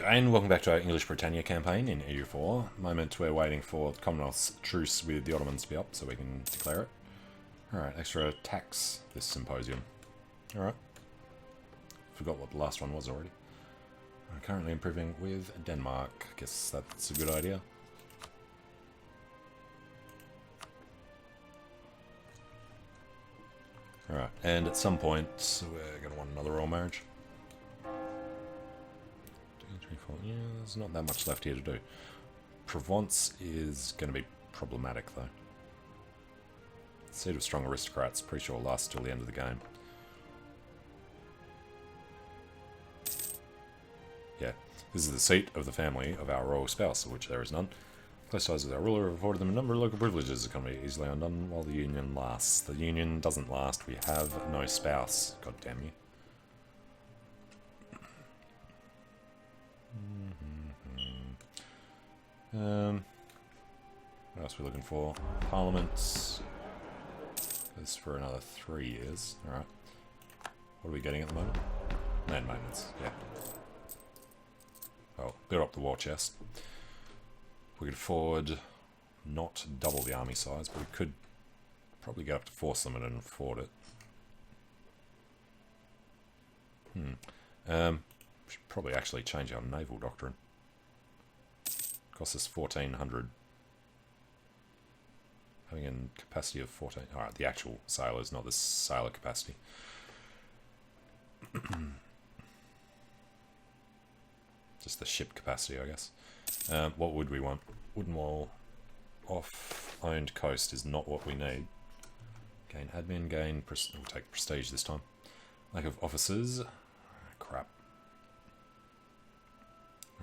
and welcome back to our English Britannia campaign in EU4. Moment we're waiting for the Commonwealth's truce with the Ottomans to be up so we can declare it. Alright, extra tax this symposium. Alright. Forgot what the last one was already. I'm currently improving with Denmark. Guess that's a good idea. Alright, and at some point we're going to want another royal marriage. 3, 4, yeah, there's not that much left here to do. Provence is going to be problematic though. Seat of strong aristocrats, pretty sure will last till the end of the game. Yeah, this is the seat of the family of our royal spouse, of which there is none. Close ties with our ruler have afforded them a number of local privileges that can be easily undone while the union lasts. The union doesn't last, we have no spouse. God damn you. What else are we looking for? Parliament goes for another 3 years. Alright. What are we getting at the moment? Land maintenance, yeah. Oh, build up the war chest. We could afford not double the army size, but we could probably get up to force limit and afford it. We should probably actually change our naval doctrine. Costs us 1,400. Having a capacity of 14. Alright, the actual sailors, not the sailor capacity. Just the ship capacity, I guess. What would we want? Wooden wall off-owned coast is not what we need. Gain admin, we'll take prestige this time. Lack of officers. Crap.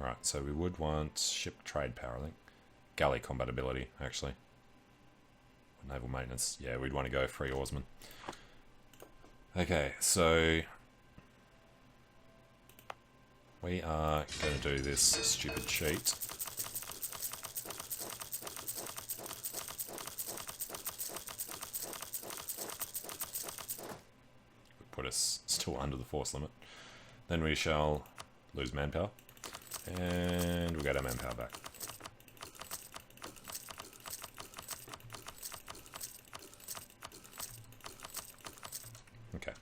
Alright, so we would want ship trade power, I think. Galley combatability, actually. Naval maintenance. Yeah, we'd want to go 3 oarsmen. Okay, so we are going to do this stupid cheat. Put us still under the force limit. Then we shall lose manpower. And we'll get our manpower back. Okay.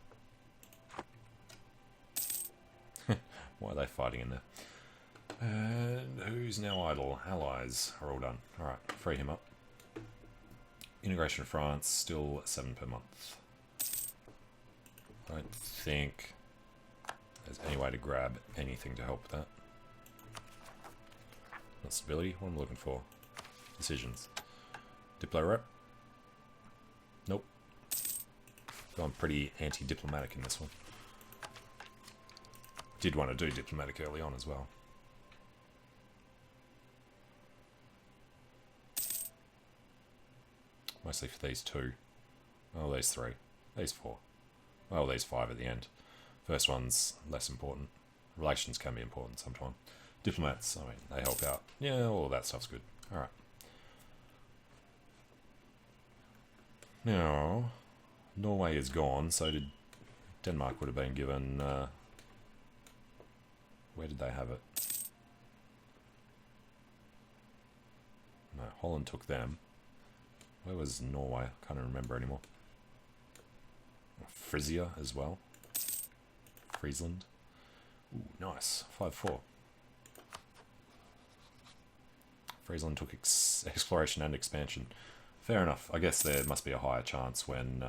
Why are they fighting in there? And who's now idle? Allies are all done. Alright, free him up. Integration of France, still 7 per month. I don't think there's any way to grab anything to help with that. Not stability, what am I looking for? Decisions. Diplo rep? Nope. I'm pretty anti-diplomatic in this one. Did want to do diplomatic early on as well. Mostly for these 2. Oh, these 3. These 4. Well, these 5 at the end. First one's less important. Relations can be important sometimes. Diplomats, I mean, they help out. Yeah, all that stuff's good. Alright. Now, Norway is gone, so Denmark would have been given... where did they have it? No, Holland took them. Where was Norway? I can't remember anymore. Frisia as well. Friesland. Ooh, nice. 5-4. Friesland took exploration and expansion. Fair enough. I guess there must be a higher chance when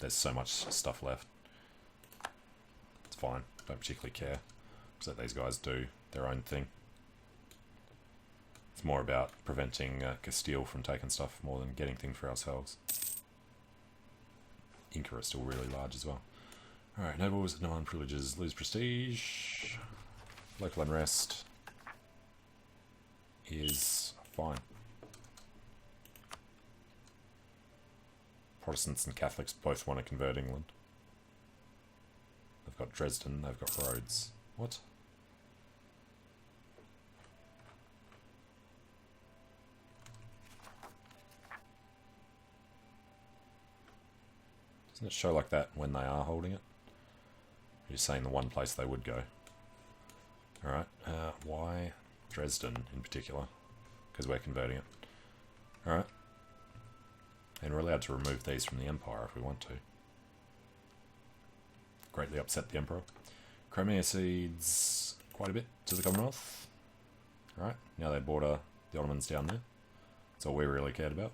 there's so much stuff left. It's fine. Don't particularly care. Just let these guys do their own thing. It's more about preventing Castile from taking stuff more than getting things for ourselves. Inca is still really large as well. Alright, nobles, no privileges, lose prestige. Local unrest is fine. Protestants and Catholics both want to convert England. They've got Dresden, they've got Rhodes. What? Doesn't it show like that when they are holding it? You're saying the one place they would go. Alright, Why Dresden in particular? Because we're converting it. Alright. And we're allowed to remove these from the Empire if we want to. Greatly upset the Emperor. Crimea cedes quite a bit to the Commonwealth. Alright, now they border the Ottomans down there. That's all we really cared about.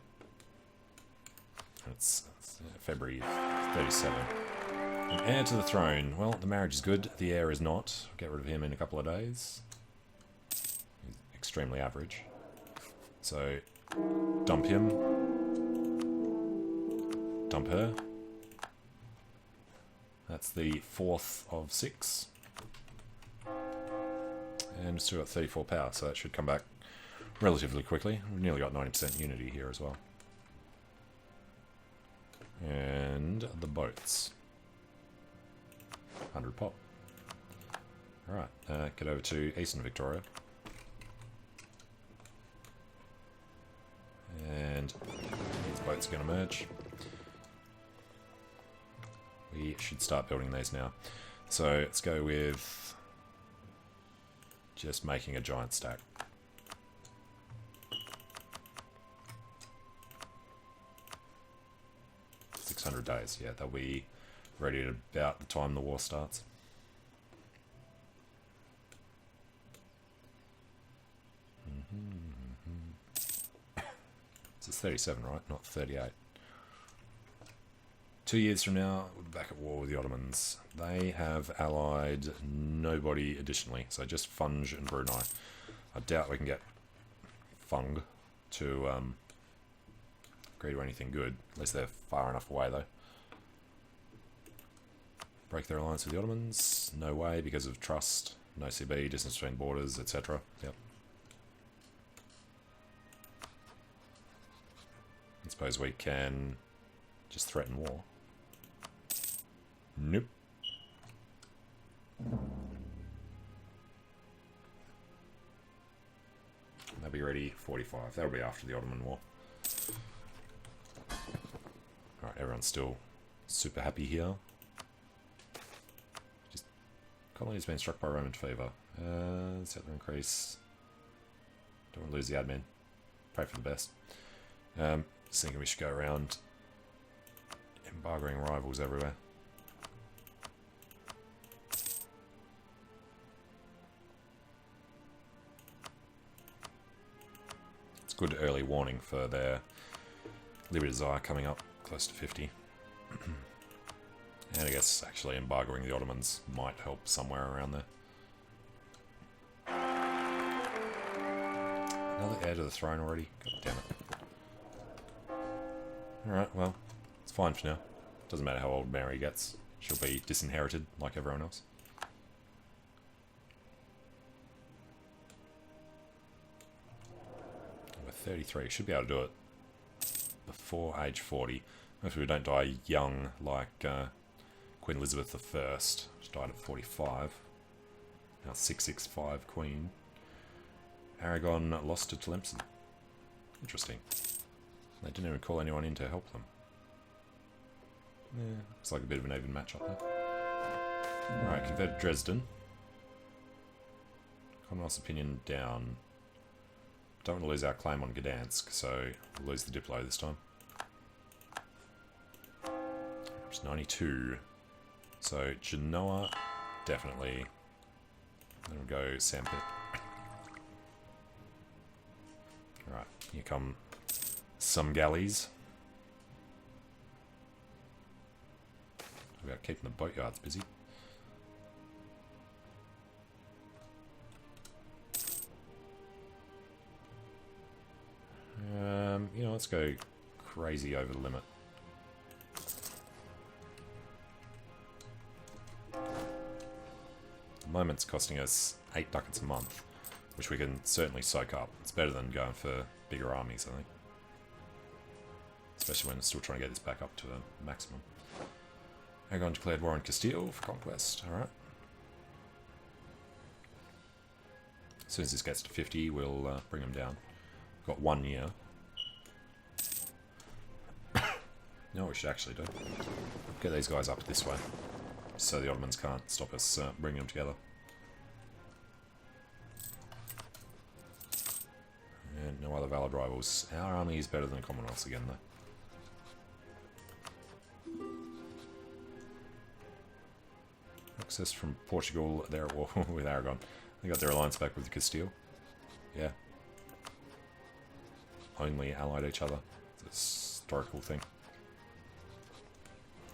It's February 37. An heir to the throne. Well, the marriage is good. The heir is not. We'll get rid of him in a couple of days. He's extremely average. So, dump him. Dump her. That's the 4th of 6. And still got 34 power, so that should come back relatively quickly. We've nearly got 90% unity here as well. And the boats. 100 pop. Alright, get over to Eastern Victoria. And these boats are going to merge. We should start building these now. So let's go with just making a giant stack. 600 days, yeah, they'll be ready at about the time the war starts. This is 37, right? Not 38. 2 years from now, we're back at war with the Ottomans. They have allied nobody additionally, so just Funge and Brunei. I doubt we can get Fung to agree to anything good, unless they're far enough away though. Break their alliance with the Ottomans? No way, because of trust, no CB, distance between borders, etc. Yep. I suppose we can just threaten war. Nope. They'll be ready 45. That'll be after the Ottoman War. Alright, everyone's still super happy here. Just colony's been struck by Roman fever. Settler increase. Don't want to lose the admin. Pray for the best. Just thinking we should go around embargoing rivals everywhere. It's good early warning for their Liberty Desire coming up close to 50. And I guess actually embargoing the Ottomans might help somewhere around there. Another heir to the throne already? God damn it. Alright, well, it's fine for now. Doesn't matter how old Mary gets. She'll be disinherited like everyone else. We're 33. Should be able to do it before age 40. If we don't die young like Queen Elizabeth I. She died at 45. Now 665 Queen. Aragon lost to Tlemcen. Interesting. They didn't even call anyone in to help them. Yeah, looks like a bit of an even match up there. Alright, converted Dresden. Commonwealth's opinion down. Don't want to lose our claim on Gdansk, so we'll lose the Diplo this time. It's 92. So Genoa, definitely. Then we'll go Sandpit. Alright, here come some galleys. About keeping the boatyards busy. You know, let's go crazy over the limit. The moment's costing us 8 ducats a month, which we can certainly soak up. It's better than going for bigger armies, I think. Especially when we're still trying to get this back up to a maximum. Aragon declared war on Castile for conquest, alright. As soon as this gets to 50, we'll bring them down. We've got 1 year. You know what we should actually do? Get these guys up this way, so the Ottomans can't stop us bringing them together. valid rivals. Our army is better than the Commonwealth's again, though. Access from Portugal. They're at war with Aragon. They got their alliance back with Castile. Yeah. Only allied each other. It's a historical thing.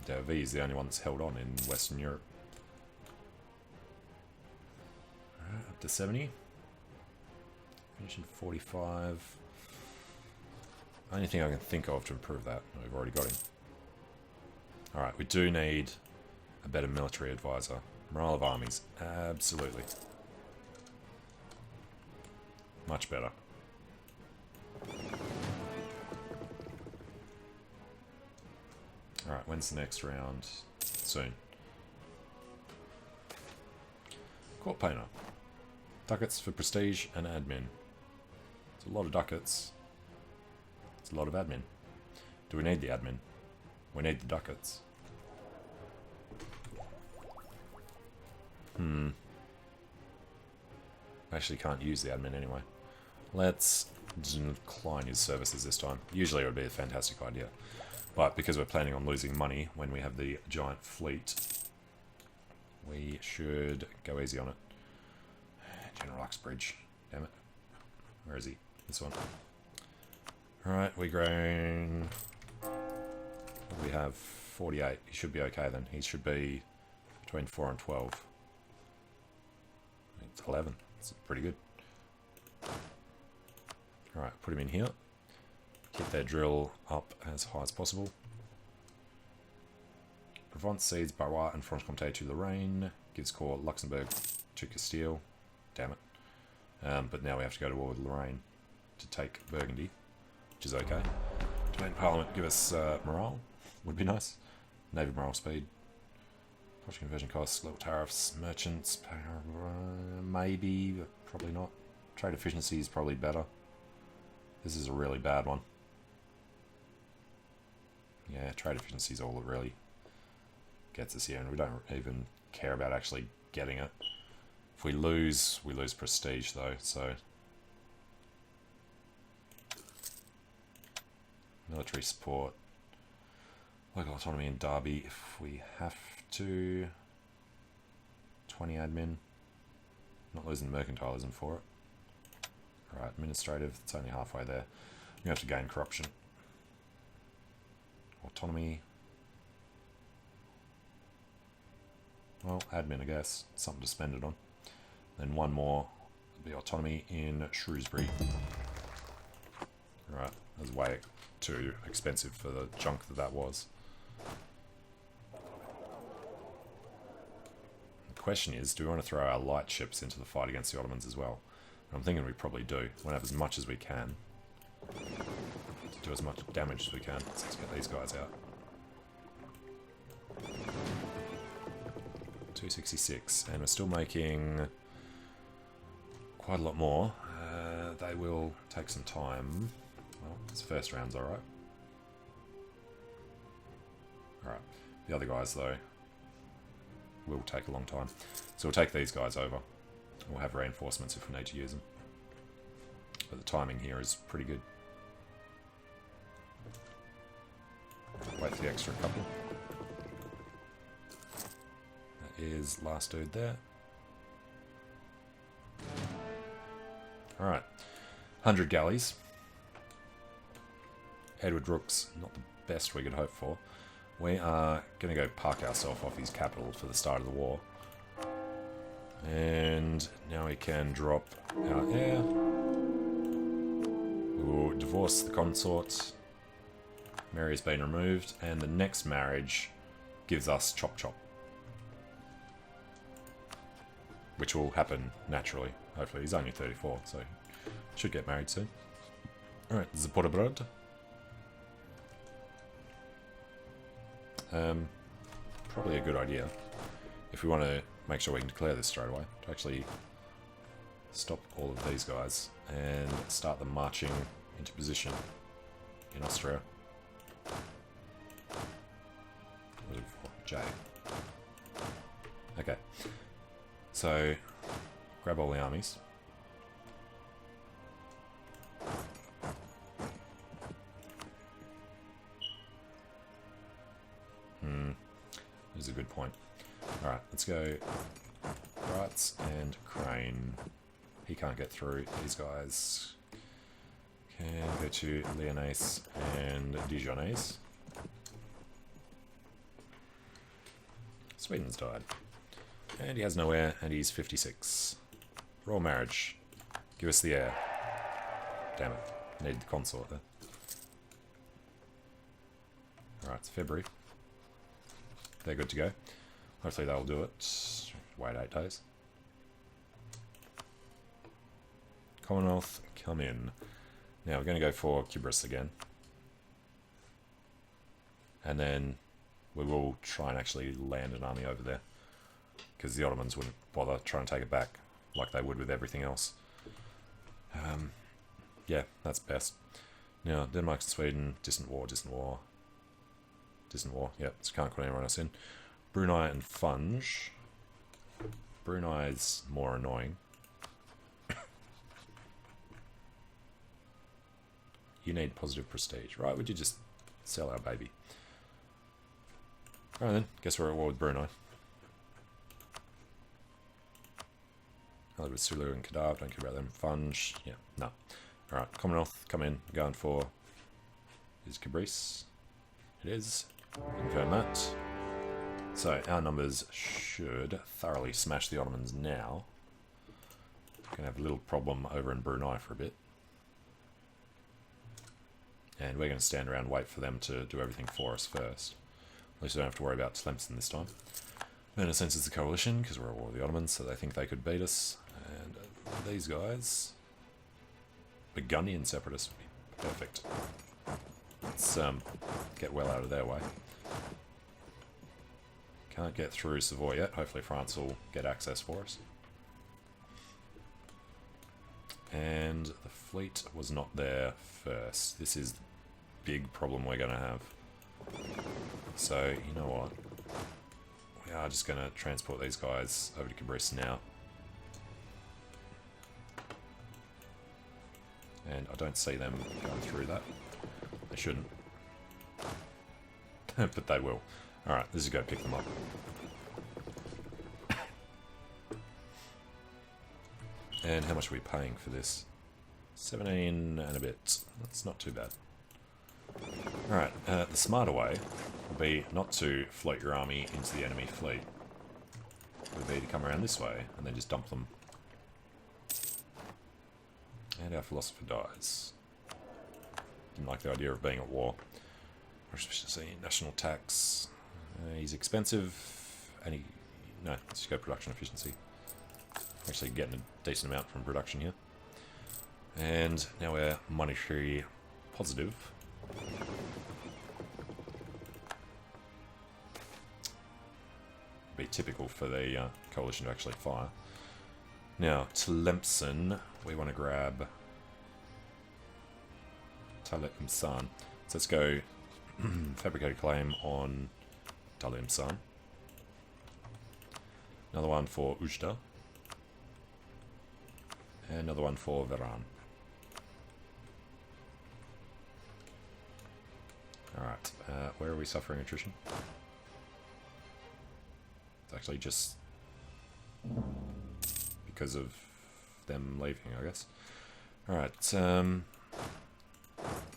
EUIV is the only one that's held on in Western Europe. Alright, up to 70. Finishing 45. Only thing I can think of to improve that. We've already got him. Alright, we do need a better military advisor. Morale of armies. Absolutely. Much better. Alright, when's the next round? Soon. Court painter. Ducats for prestige and admin. It's a lot of ducats. It's a lot of admin. Do we need the admin? We need the ducats. Actually can't use the admin anyway. Let's decline his services this time. Usually it would be a fantastic idea. But because we're planning on losing money when we have the giant fleet, we should go easy on it. General Uxbridge. Damn it. Where is he? This one. Alright, we grown... We have 48. He should be okay then. He should be between 4 and 12. It's 11. It's pretty good. Alright, put him in here. Keep their drill up as high as possible. Provence cedes Barrois and Franche-Comté to Lorraine. Gives Court Luxembourg to Castile. Damn it. But now we have to go to war with Lorraine to take Burgundy, which is okay. Domain Parliament give us morale. Would be nice. Navy morale speed. Posh conversion costs, low tariffs, merchants, maybe, but probably not. Trade efficiency is probably better. This is a really bad one. Yeah, trade efficiency is all that really gets us here, and we don't even care about actually getting it. If we lose prestige though, so... Military support. Local autonomy in Derby if we have to. 20 admin. Not losing mercantilism for it. Alright, administrative, it's only halfway there. We have to gain corruption. Autonomy. Well, admin I guess. Something to spend it on. Then one more will be autonomy in Shrewsbury. Alright, that was way too expensive for the junk that was. The question is, do we want to throw our light ships into the fight against the Ottomans as well? And I'm thinking we probably do. We want to have as much as we can. To do as much damage as we can. So let's get these guys out. 266, and we're still making quite a lot more. They will take some time. Well, this first round's alright. Alright, the other guys though will take a long time. So we'll take these guys over. We'll have reinforcements if we need to use them. But the timing here is pretty good. Wait for the extra couple. That is last dude there. Alright. 100 galleys. Edward Rook's not the best we could hope for. We are going to go park ourselves off his capital for the start of the war. And now we can drop our heir. We will divorce the consort. Mary has been removed, and the next marriage gives us Chop Chop. Which will happen naturally, hopefully. He's only 34, so should get married soon. Alright, Zaporobrodd. Probably a good idea, if we want to make sure we can declare this straight away, to actually stop all of these guys and start them marching into position in Austria. J. Okay. So, grab all the armies. a good point. Alright, let's go Wrights and Crane. He can't get through. These guys can go to Lyonnaise and Dijonnaise. Sweden's died. And he has no heir, and he's 56. Royal marriage. Give us the heir. Damn it. Need the consort there. Alright, it's February. They're good to go. Hopefully they'll do it. Wait 8 days. Commonwealth, come in. Now we're going to go for Kybris again. And then we will try and actually land an army over there. Because the Ottomans wouldn't bother trying to take it back like they would with everything else. Yeah, that's best. Now, Denmark and Sweden, distant war, distant war. Distant war, yep, so can't put anyone else in. Brunei and Funge. Brunei's more annoying. You need positive prestige, right? Would you just sell our baby? Alright then, guess we're at war with Brunei. Allied with Sulu and Kadav, don't care about them. Funge, yeah, no. Alright, Commonwealth, come in, going for... Is Kybris? It is. Confirm that. So, our numbers should thoroughly smash the Ottomans now. Gonna have a little problem over in Brunei for a bit. And we're going to stand around and wait for them to do everything for us first. At least we don't have to worry about Tlemcen this time. Then in a sense it's the coalition, because we're at war with the Ottomans, so they think they could beat us. And these guys... Burgundian separatists would be perfect. Let's get well out of their way. Can't get through Savoy yet. Hopefully France will get access for us. And the fleet was not there first. This is the big problem we're going to have. So, you know what? We are just going to transport these guys over to Kybris now. And I don't see them going through that. They shouldn't. But they will. Alright, let's just go pick them up. And how much are we paying for this? 17 and a bit. That's not too bad. Alright, the smarter way would be not to float your army into the enemy fleet. It would be to come around this way and then just dump them. And our philosopher dies. Didn't like the idea of being at war. Efficiency, national tax. He's expensive, and he... No, let's just go production efficiency. Actually getting a decent amount from production here. And now we're monetary positive. Be typical for the coalition to actually fire. Now, Tlemcen, we want to grab Tlemcen. So let's go fabricated claim on Tlemcen. Another one for Ujda. And another one for Veran. Alright, where are we suffering attrition? It's actually just because of them leaving, I guess. Alright,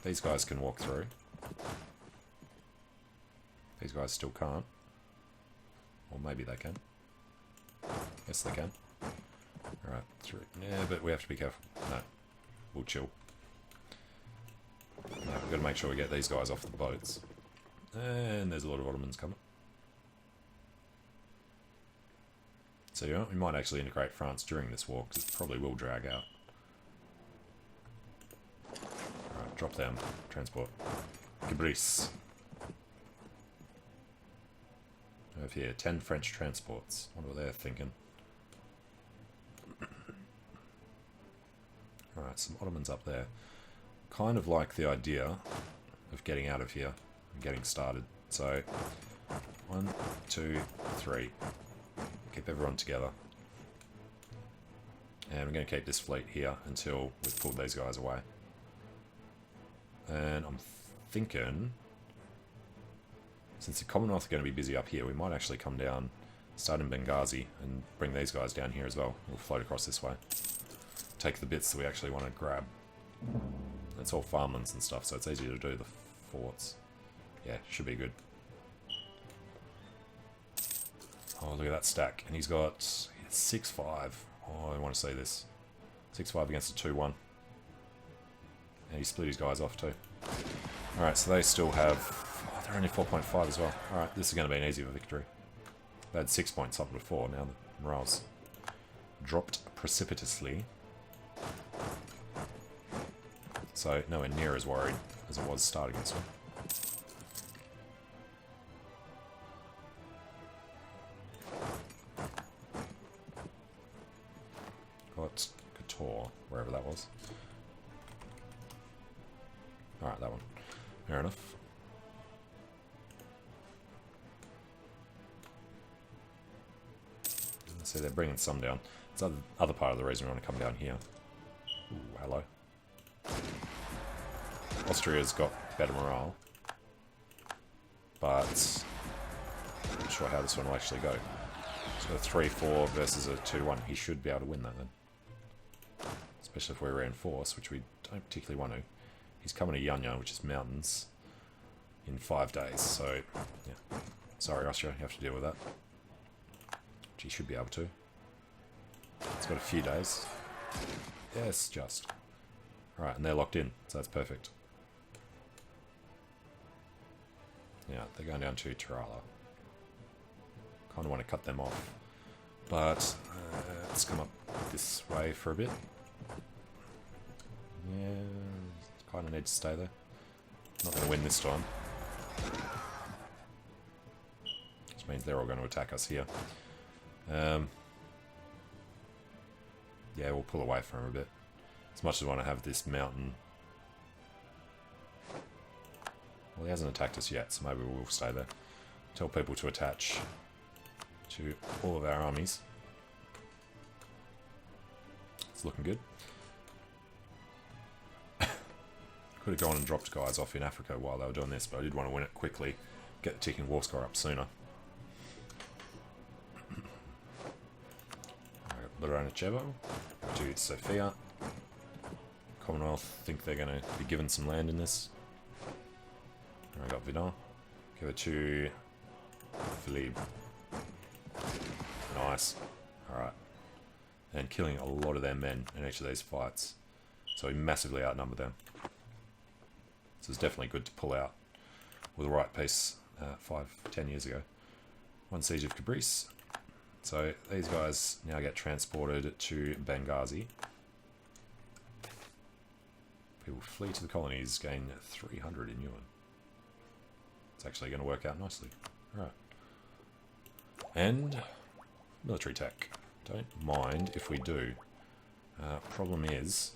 these guys can walk through. These guys still can't. Or maybe they can. Yes, they can. Alright, through. Yeah, but we have to be careful. No, we'll chill. Right, we've got to make sure we get these guys off the boats. And there's a lot of Ottomans coming. So, you know, we might actually integrate France during this war, because it probably will drag out. Alright, drop down. Transport. Kybris. Over here, 10 French transports. Wonder what they're thinking. Alright, some Ottomans up there. Kind of like the idea of getting out of here and getting started. So, 1, 2, 3. Keep everyone together. And we're going to keep this fleet here until we've pulled these guys away. And I'm thinking... Since the Commonwealth are going to be busy up here, we might actually come down, start in Benghazi, and bring these guys down here as well. We'll float across this way. Take the bits that we actually want to grab. It's all farmlands and stuff, so it's easy to do the forts. Yeah, should be good. Oh, look at that stack. And he's got 6-5. Oh, I want to see this. 6-5 against a 2-1. And he split his guys off too. Alright, so they still have... Oh, they're only 4.5 as well. Alright, this is going to be an easy victory. They had 6 points up before, now the morale's dropped precipitously. So, nowhere near as worried as it was starting this one. Got Couture, wherever that was. Alright, that one. Fair enough. So they're bringing some down. It's the other part of the reason we want to come down here. Ooh, hello. Austria's got better morale. But I'm not sure how this one will actually go. So a 3-4 versus a 2-1. He should be able to win that then. Especially if we reinforce, which we don't particularly want to. He's coming to Yanya, which is mountains, in 5 days. So, yeah. Sorry, Austria, you have to deal with that. Which he should be able to. It's got a few days. Yes, just. Alright, and they're locked in, so that's perfect. Yeah, they're going down to Tirala. Kind of want to cut them off. But, let's come up this way for a bit. Yeah, kind of need to stay there. Not going to win this time. Which means they're all going to attack us here. Yeah, we'll pull away from him a bit. As much as I want to have this mountain. Well, he hasn't attacked us yet, so maybe we'll stay there. Tell people to attach to all of our armies. It's looking good. Could have gone and dropped guys off in Africa while they were doing this, but I did want to win it quickly. Get the ticking war score up sooner. Loranachevo to Sofia. Commonwealth think they're going to be given some land in this. I got Vidal. Give it to Philippe. Nice. Alright. And killing a lot of their men in each of these fights. So we massively outnumber them. So it's definitely good to pull out with the right piece 5-10 years ago. One siege of Cabris. So these guys now get transported to Benghazi. People flee to the colonies, gain 300 in yuan. It's actually going to work out nicely. Alright. And military tech. Don't mind if we do. Problem is,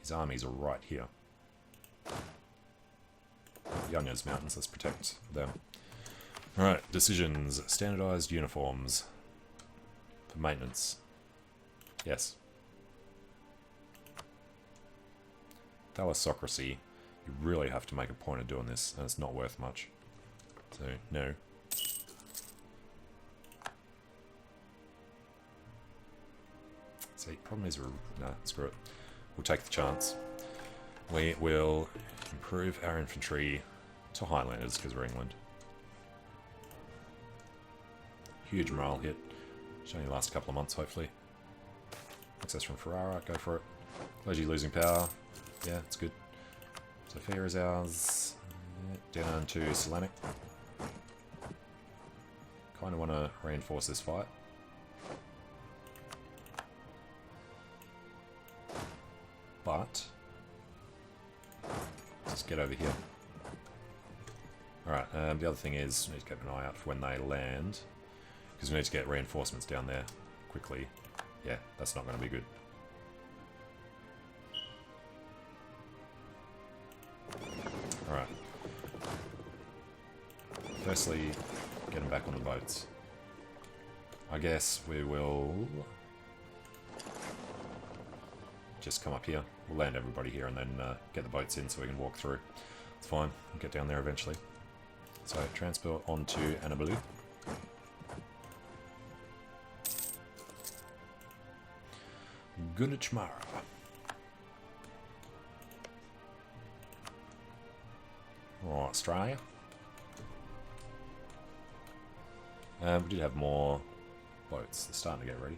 his armies are right here. Yanya's mountains, let's protect them. Alright, decisions. Standardized uniforms. For maintenance. Yes. Thalassocracy. You really have to make a point of doing this, and it's not worth much. So, no. See, problem is, nah, screw it. We'll take the chance. We will improve our infantry to Highlanders, because we're England. Huge morale hit. Should only last a couple of months, hopefully. Access from Ferrara, go for it. Clergy losing power. Yeah, it's good. Sofia is ours. Down to Selanik. Kind of want to reinforce this fight. But just get over here. Alright, the other thing is, we need to keep an eye out for when they land. Because we need to get reinforcements down there quickly. Yeah, that's not going to be good. Alright. Firstly, get them back on the boats. I guess we will just come up here. We'll land everybody here and then get the boats in so we can walk through. It's fine. We'll get down there eventually. So transport onto Annabalu. Gunichmara. Oh, Australia. We did have more boats. They're starting to get ready.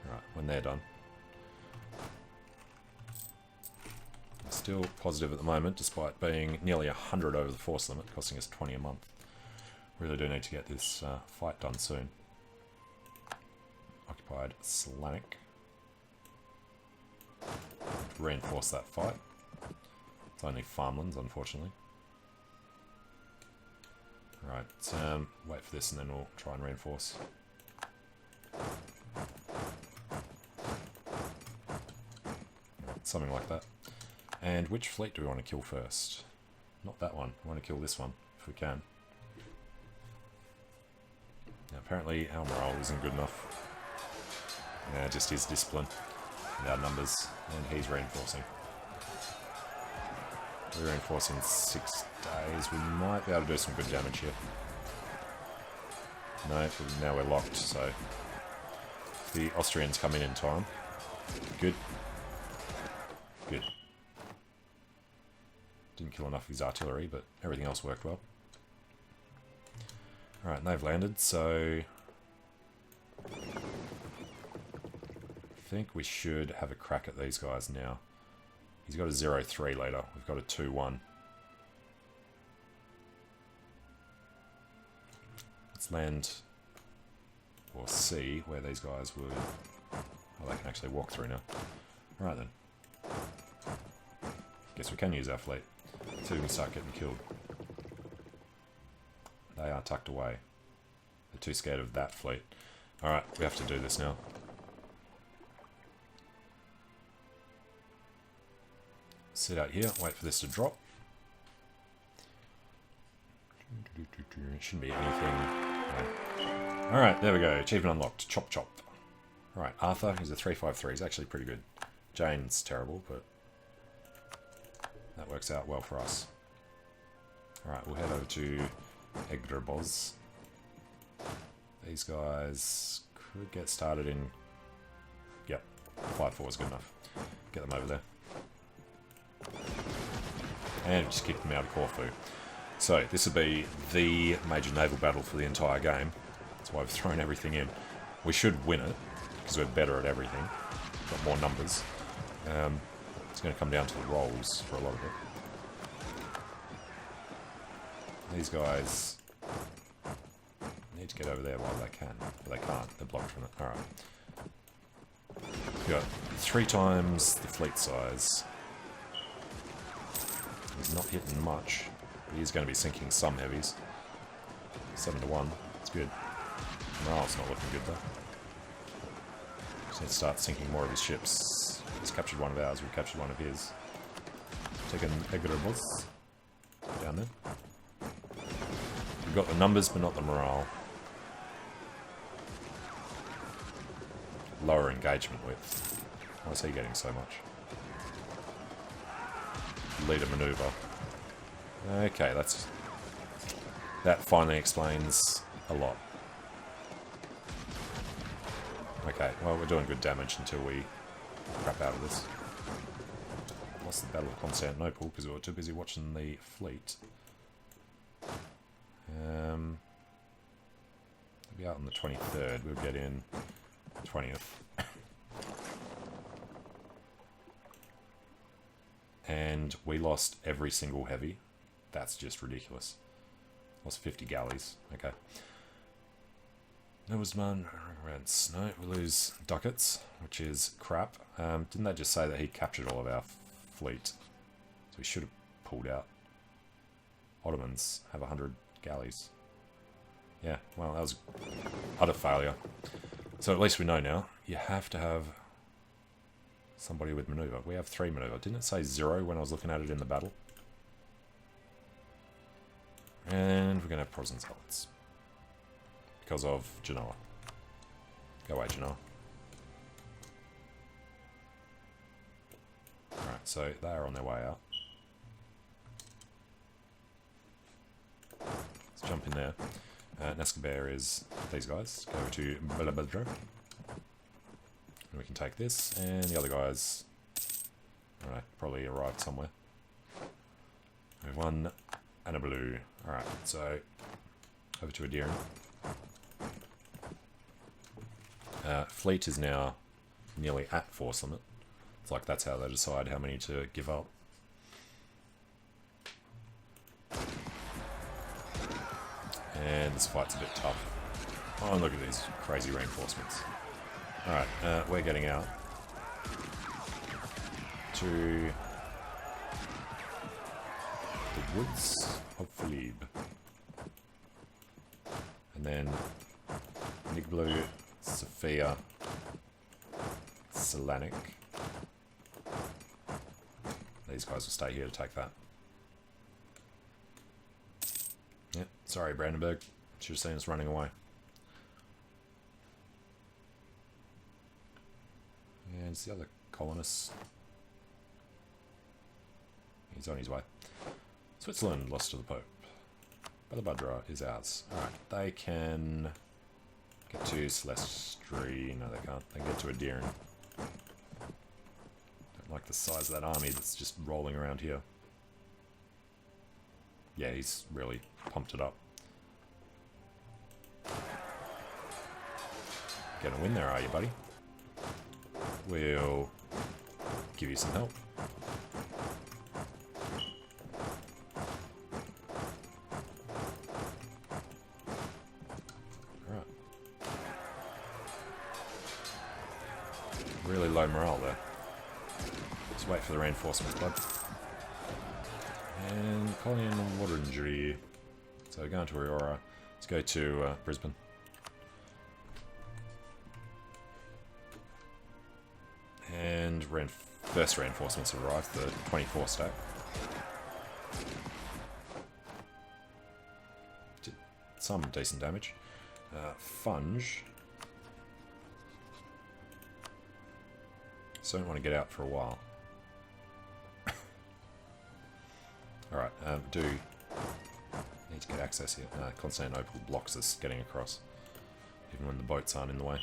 Alright, when they're done. Still positive at the moment, despite being nearly 100 over the force limit, costing us 20 a month. Really do need to get this fight done soon. Occupied Slanik. Reinforce that fight. It's only farmlands, unfortunately. Right, wait for this and then we'll try and reinforce. Right, something like that. And which fleet do we want to kill first? Not that one. We want to kill this one, if we can. Now, apparently our morale isn't good enough. Yeah, just his discipline and our numbers. And he's reinforcing. We're reinforcing 6 days. We might be able to do some good damage here. No, now we're locked, so... If the Austrians come in time. Good. Good. Didn't kill enough of his artillery, but everything else worked well. Alright, they've landed, so... I think we should have a crack at these guys now. He's got a 0-3 later. We've got a 2-1. Let's land... or see where these guys would... Oh, they can actually walk through now. Alright then. Guess we can use our fleet. So we can start getting killed. They are tucked away. They're too scared of that fleet. Alright, we have to do this now. Sit out here, wait for this to drop. Shouldn't be anything. No. Alright, there we go. Achievement unlocked. Chop chop. Alright, Arthur is a 353. He's actually pretty good. Jane's terrible, but that works out well for us. Alright, we'll head over to Egreboz. These guys could get started in... Yep, 5-4 is good enough. Get them over there. And just kick them out of Corfu. So, this would be the major naval battle for the entire game. That's why I've thrown everything in. We should win it, because we're better at everything. Got more numbers. It's going to come down to the rolls for a lot of it. These guys need to get over there while they can. But they can't. They're blocked from it. Alright. We've got 3 times the fleet size. He's not hitting much. But he's going to be sinking some heavies. 7-1. It's good. No, it's not looking good though. Just need to start sinking more of his ships. He's captured one of ours, we've captured one of his. Taken Egreboz down there. We've got the numbers, but not the morale. Lower engagement width. Why is he getting so much? Leader maneuver. Okay, that finally explains a lot. Okay, well, we're doing good damage until we crap out of this. Lost the Battle of Constantinople because we were too busy watching the fleet. We'll be out on the 23rd. We'll get in 20th. And we lost every single heavy. That's just ridiculous. Lost 50 galleys. Okay. There was none rents. No, we lose ducats, which is crap. Didn't they just say that he captured all of our fleet? So we should have pulled out. Ottomans have 100 galleys. Yeah, well, that was utter failure. So at least we know now. You have to have somebody with maneuver. We have 3 maneuver. Didn't it say 0 when I was looking at it in the battle? And we're going to have Provincials. Because of Genoa. Go away, Genoa. Alright, so they are on their way out. jump in there. Nescabear is these guys. Go to Balabadra. And we can take this, and the other guys, I don't know, probably arrived somewhere. We have one and a blue. Alright, so over to Adiran. Fleet is now nearly at force limit. It's like that's how they decide how many to give up. And this fight's a bit tough. Oh, and look at these crazy reinforcements. Alright, we're getting out to the woods of Philib. And then Nigblu, Sophia, Selanik. These guys will stay here to take that. Yep, sorry Brandenburg. Should have seen us running away. And it's the other colonists. He's on his way. Switzerland lost to the Pope. Balabadra is ours. Alright, they can get to Celestri. No, they can't. They can get to Adiran. Don't like the size of that army that's just rolling around here. Yeah, he's really pumped it up. Gonna win there, are you, buddy? We'll give you some help. Alright. Really low morale there. Let's wait for the reinforcements, bud. And colony and water injury. So we're going to Aurora. Let's go to Brisbane. And first reinforcements arrived, the 24 stack. Did some decent damage. Funge. So I don't want to get out for a while. Alright, do need to get access here. Constantinople blocks us getting across, even when the boats aren't in the way.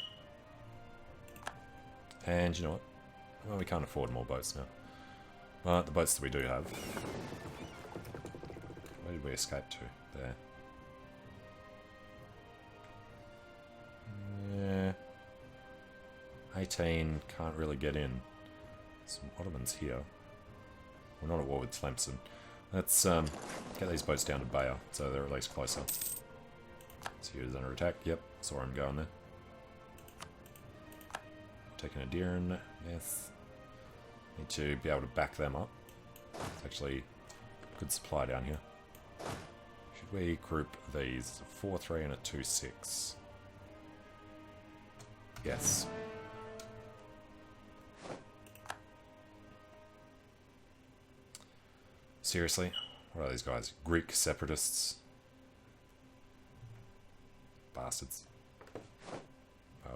And you know what? Well, we can't afford more boats now. But the boats that we do have... Where did we escape to? There. Yeah. 18 can't really get in. Some Ottomans here. We're not at war with Tlemcen. Let's get these boats down to Bayer, so they're at least closer. So he was under attack. Yep, saw him going there. Taking a Adiran, yes. Need to be able to back them up. It's actually good supply down here. Should we group these? A 4-3 and a 2-6. Yes. Seriously? What are these guys? Greek separatists? Bastards.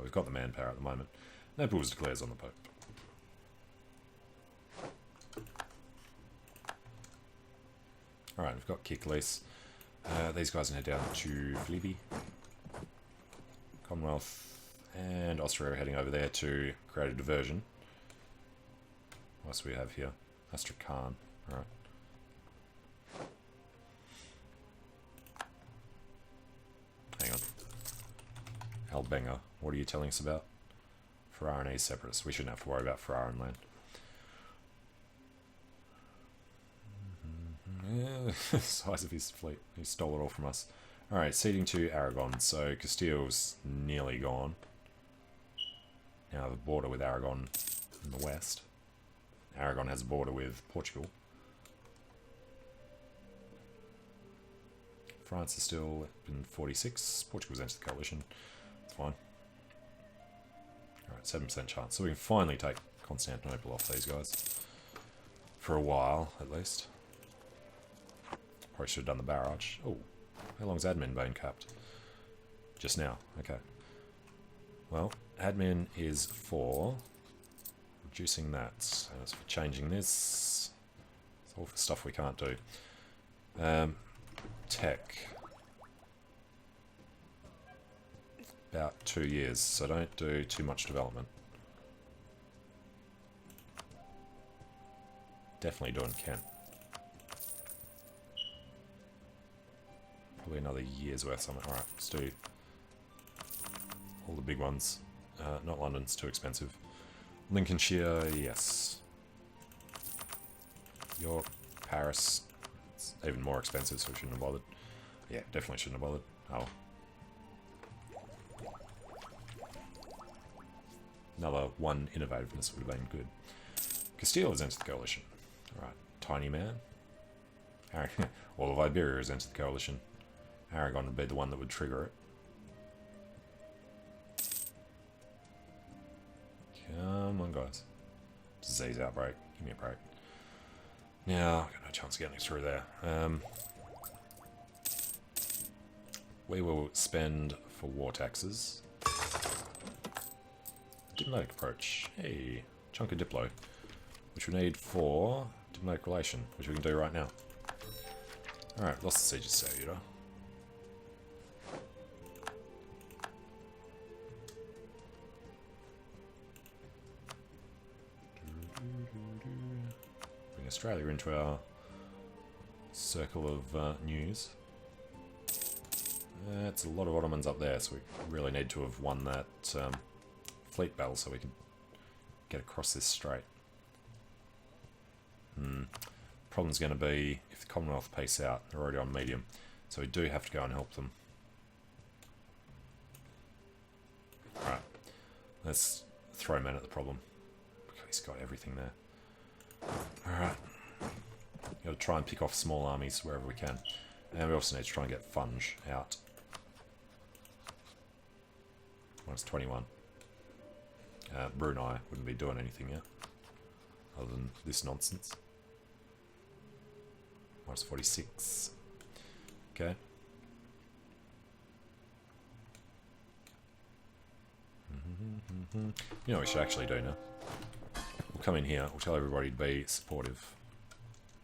We've got the manpower at the moment. Naples declares on the Pope. Alright, we've got Chehalis. These guys can head down to Philibbi. Commonwealth and Austria are heading over there to create a diversion. What else do we have here? Astrakhan. Alright. Hang on. Albenga, what are you telling us about? Ferrarinese separatists. We shouldn't have to worry about Ferrarin land. Yeah, size of his fleet. He stole it all from us. Alright, ceding to Aragon. So Castille's nearly gone. Now the border with Aragon in the west. Aragon has a border with Portugal. France is still in 46. Portugal's entered the coalition. It's fine. Alright, 7% chance. So we can finally take Constantinople off these guys. For a while, at least. Probably should have done the barrage. Oh, how long's admin been capped? Just now. Okay. Well, admin is for reducing that. And it's for changing this. It's all for stuff we can't do. Tech. about 2 years, so don't do too much development. Definitely doing Kent. Probably another year's worth something. Alright, let's do all the big ones. Not London, it's too expensive. Lincolnshire, yes. York, Paris, it's even more expensive, so we shouldn't have bothered. Yeah, definitely shouldn't have bothered. Oh. Another one innovativeness would have been good. Castile has entered the coalition. Alright, tiny man. All of Iberia has entered the coalition. Aragon would be the one that would trigger it. Come on, guys. Disease outbreak. Give me a break. Now, I've got no chance of getting through there. We will spend for war taxes. Diplomatic approach. Hey, chunk of Diplo. Which we need for diplomatic relation, which we can do right now. Alright, lost the siege of Ceuta. Bring Australia into our circle of news. It's a lot of Ottomans up there, so we really need to have won that fleet battle so we can get across this strait. Problem's going to be if the Commonwealth pace out, they're already on medium, so we do have to go and help them. Alright, let's throw men at the problem. He's got everything there. Alright, got to try and pick off small armies wherever we can, and we also need to try and get Funge out. Minus 21. Brunei wouldn't be doing anything yet, other than this nonsense. Minus 46. Okay. You know what we should actually do now? We'll come in here, we'll tell everybody to be supportive,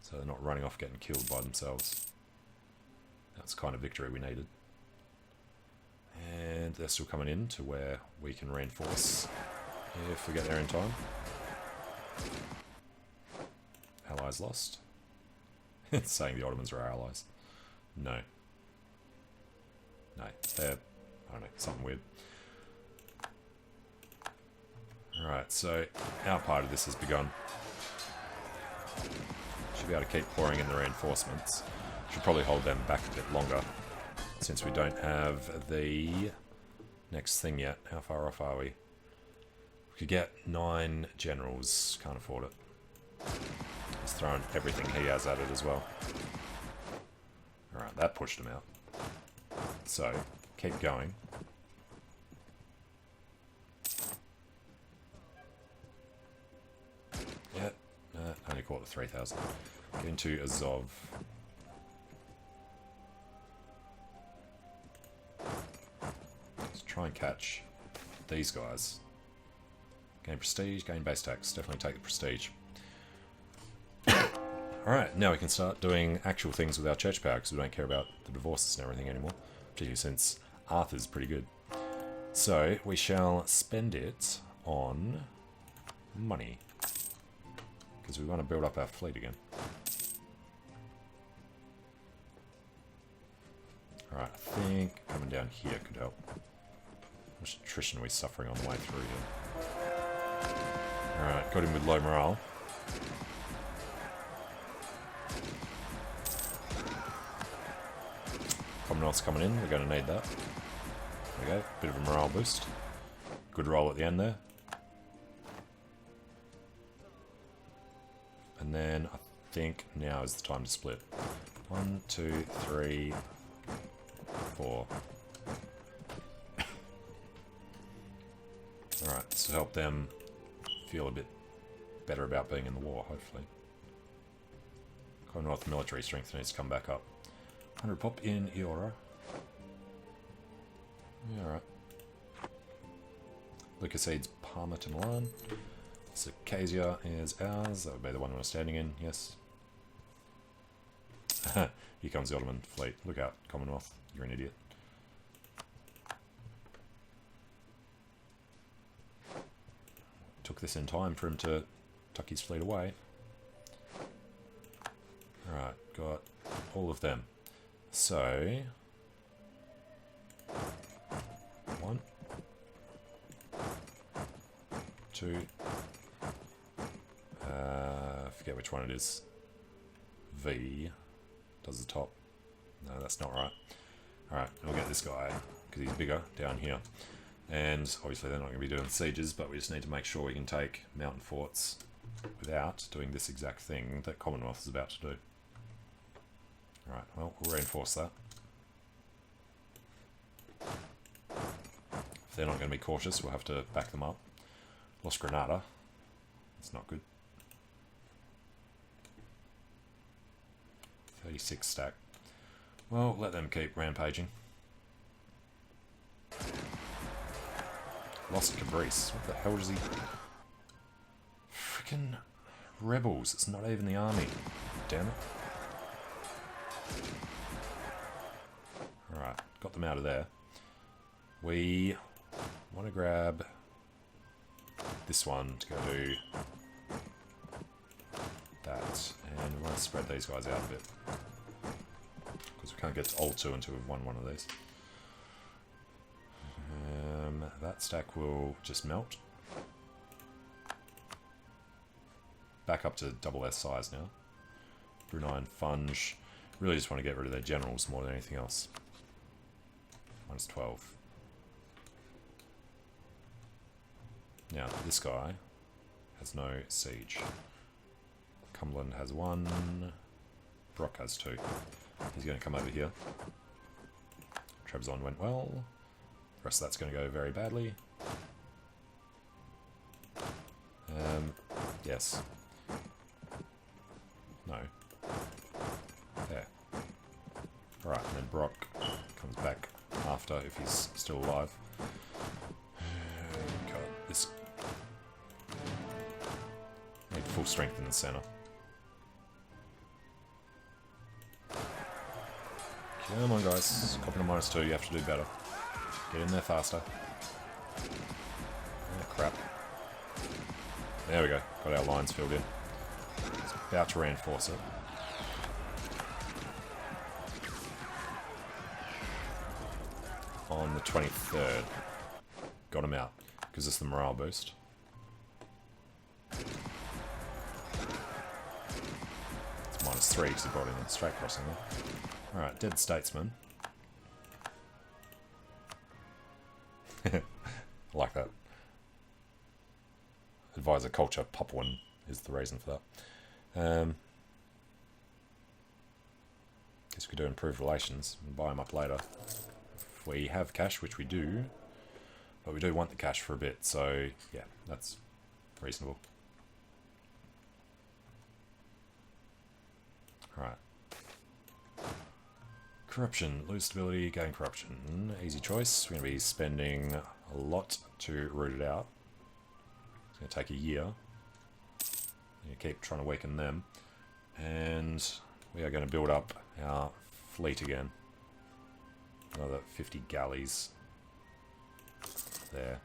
so they're not running off getting killed by themselves. That's the kind of victory we needed. And they're still coming in to where we can reinforce if we get there in time. Allies lost. It's saying the Ottomans are our allies. No. No, they're, I don't know, something weird. Alright, so our part of this has begun. Should be able to keep pouring in the reinforcements. Should probably hold them back a bit longer, since we don't have the next thing yet. How far off are we? We could get 9 generals. Can't afford it. He's throwing everything he has at it as well. Alright, that pushed him out. So, keep going. Yeah, only caught the 3,000. Get into Azov. Let's try and catch these guys. Gain prestige, gain base tax. Definitely take the prestige. Alright, now we can start doing actual things with our church power, because we don't care about the divorces and everything anymore. Particularly since Arthur's pretty good. So, we shall spend it on money. Because we want to build up our fleet again. Alright, I think coming down here could help. How much attrition are we suffering on the way through here? Alright, got him with low morale. Commonwealth's coming in, we're going to need that. There we go, bit of a morale boost. Good roll at the end there. And then I think now is the time to split. 1, 2, 3, 4. Alright, so help them feel a bit better about being in the war, hopefully. Commonwealth military strength needs to come back up. 100 pop in Eora. Yeah, alright. Lucaside's Parma to Milan. Circassia is ours. That would be the one we're standing in, yes. Here comes the Ottoman fleet. Look out, Commonwealth. You're an idiot. took this in time for him to tuck his fleet away. Alright, got all of them. So... 1, 2... forget which one it is. V does the top. No, that's not right. Alright, we'll get this guy, because he's bigger, down here. And obviously they're not going to be doing sieges, but we just need to make sure we can take mountain forts without doing this exact thing that Commonwealth is about to do. Alright, well, we'll reinforce that. If they're not going to be cautious, we'll have to back them up. Lost Granada. That's not good. 36 stack. Well, let them keep rampaging. Lost Cabrice. What the hell does he... Frickin' rebels. It's not even the army. Damn it. Alright, got them out of there. We want to grab this one to go do that. And we want to spread these guys out a bit. Because we can't get to all 2 until we've won one of these. That stack will just melt. Back up to double S size now. Brunei and Funge. Really just want to get rid of their generals more than anything else. Minus 12. Now, this guy has no siege. Cumberland has 1. Brock has 2. He's going to come over here. Trebizond went well. The rest of that's going to go very badly. Yes. No. There. Alright, and then Brock comes back after if he's still alive. God, this... Need full strength in the center. Come on, guys. Copy to -2, you have to do better. Get in there faster. Oh, crap. There we go. Got our lines filled in. It's about to reinforce it. On the 23rd. Got him out. Gives us the morale boost. It's -3 because he brought in a straight crossing there. Alright, dead statesman. I like that. Advisor culture, Papuan is the reason for that. Guess we could do improved relations and buy them up later. If we have cash, which we do, but we do want the cash for a bit, so yeah, that's reasonable. Alright. Corruption, lose stability, gain corruption. Easy choice. We're going to be spending a lot to root it out. It's going to take a year. You keep trying to weaken them. And we are going to build up our fleet again. Another 50 galleys. There.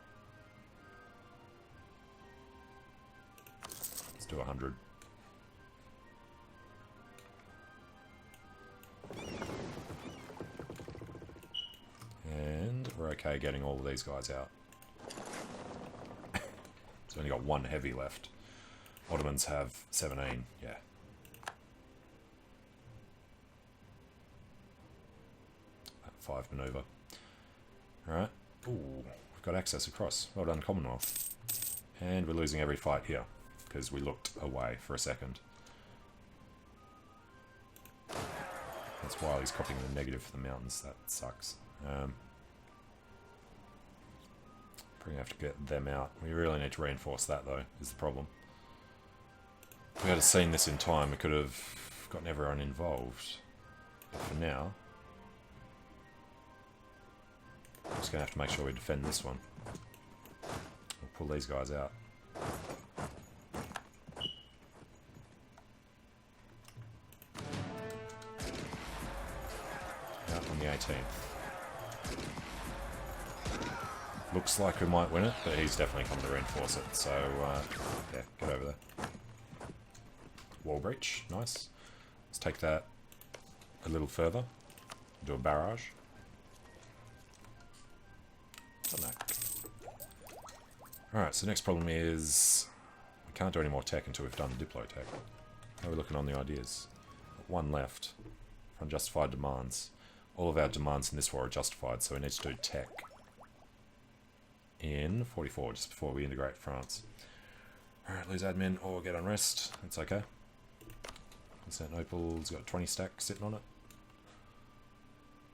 Let's do 100. And we're okay getting all of these guys out. So only got 1 heavy left. Ottomans have 17, yeah. That 5 maneuver. Alright. Ooh, we've got access across. Well done, Commonwealth. And we're losing every fight here, because we looked away for a second. That's why he's copying the negative for the mountains. That sucks. Probably have to get them out. We really need to reinforce that, though, is the problem. If we had seen this in time, we could have gotten everyone involved. But for now, I'm just going to have to make sure we defend this one. We'll pull these guys out. Out on the 18th. Looks like we might win it, but he's definitely come to reinforce it. So, yeah, get over there. Wall breach, nice. Let's take that a little further. Do a barrage. Alright, so next problem is we can't do any more tech until we've done Diplo tech. How are we looking on the ideas? One left. Unjustified demands. All of our demands in this war are justified, so we need to do tech in 44, just before we integrate France. Alright, lose admin or get unrest. That's okay. Constantinople's got 20 stacks sitting on it.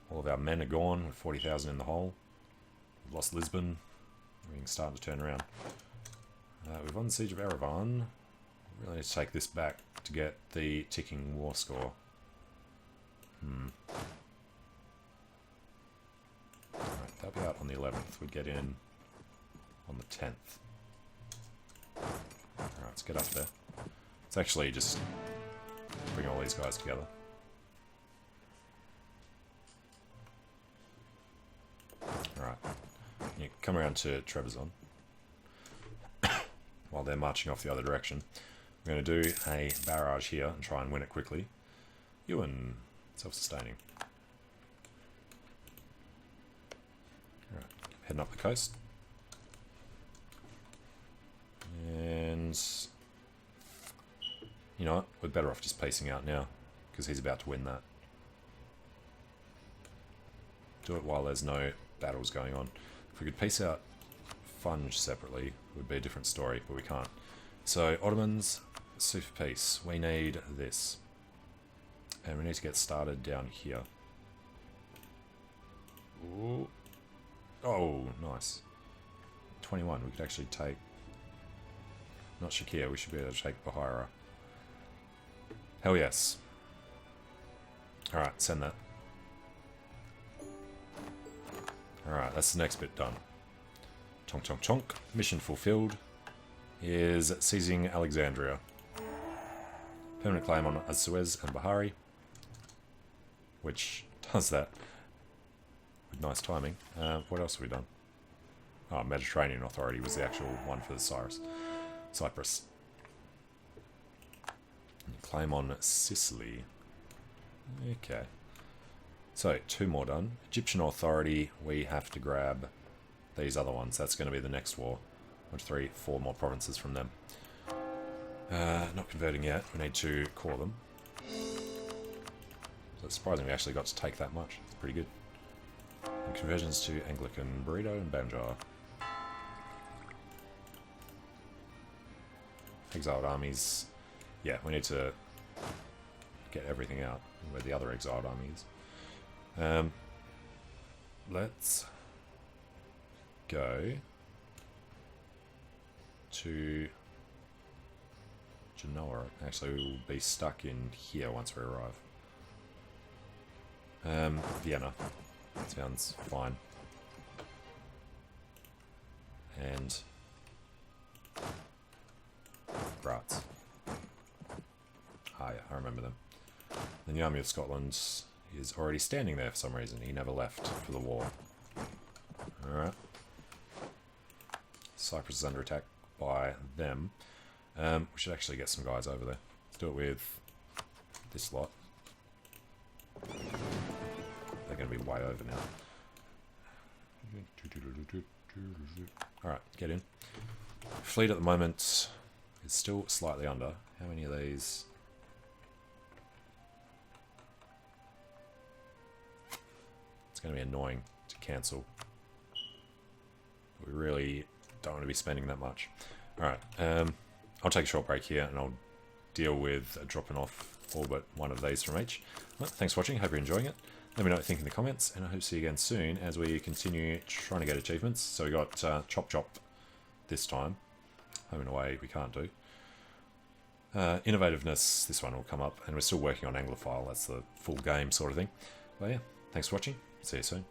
All of our men are gone, with 40,000 in the hole. We've lost Lisbon. We're starting to turn around. We've won the Siege of Erevan. We really need to take this back to get the ticking war score. Alright, that'll be out on the 11th. We'd get in on the 10th. Alright, let's get up there. Let's actually just bring all these guys together. Alright. You come around to Trebizond. While they're marching off the other direction. We're going to do a barrage here and try and win it quickly. Ewan, self-sustaining. Alright, heading up the coast. And you know what? We're better off just pacing out now, because he's about to win that. Do it while there's no battles going on. If we could pace out Funge separately, it would be a different story, but we can't. So, Ottomans, sue for peace. We need this. And we need to get started down here. Ooh. Oh, nice. 21, we could actually take... Not Shakir, we should be able to take Bahira. Hell yes. Alright, send that. Alright, that's the next bit done. Chonk chonk chonk. Mission fulfilled is seizing Alexandria. Permanent claim on Suez and Bahari, which does that with nice timing. What else have we done? Oh, Mediterranean Authority was the actual one for the Cyprus. Claim on Sicily. Okay. So, 2 more done. Egyptian Authority, we have to grab these other ones. That's going to be the next war. 1, 2, 3, 4 more provinces from them. Not converting yet. We need to core them. So it's surprising we actually got to take that much. It's pretty good. And conversions to Anglican Burrito and Banjar. Exiled armies. Yeah, we need to get everything out where the other exiled army is. Let's go to Genoa. Actually, we'll be stuck in here once we arrive. Vienna. Sounds fine. And Graz. Ah yeah, I remember them. Then the Army of Scotland is already standing there for some reason. He never left for the war. Alright. Cyprus is under attack by them. We should actually get some guys over there. Let's do it with this lot. They're going to be way over now. Alright, get in. Fleet at the moment is still slightly under. How many of these? It's going to be annoying to cancel. We really don't want to be spending that much. Alright, I'll take a short break here and I'll deal with dropping off all but one of these from each. Well, thanks for watching, hope you're enjoying it. Let me know what you think in the comments, and I hope to see you again soon as we continue trying to get achievements. So we got Chop Chop this time. Home and away we can't do. Innovativeness, this one will come up, and we're still working on Anglophile. That's the full game sort of thing. But yeah, thanks for watching. See you soon.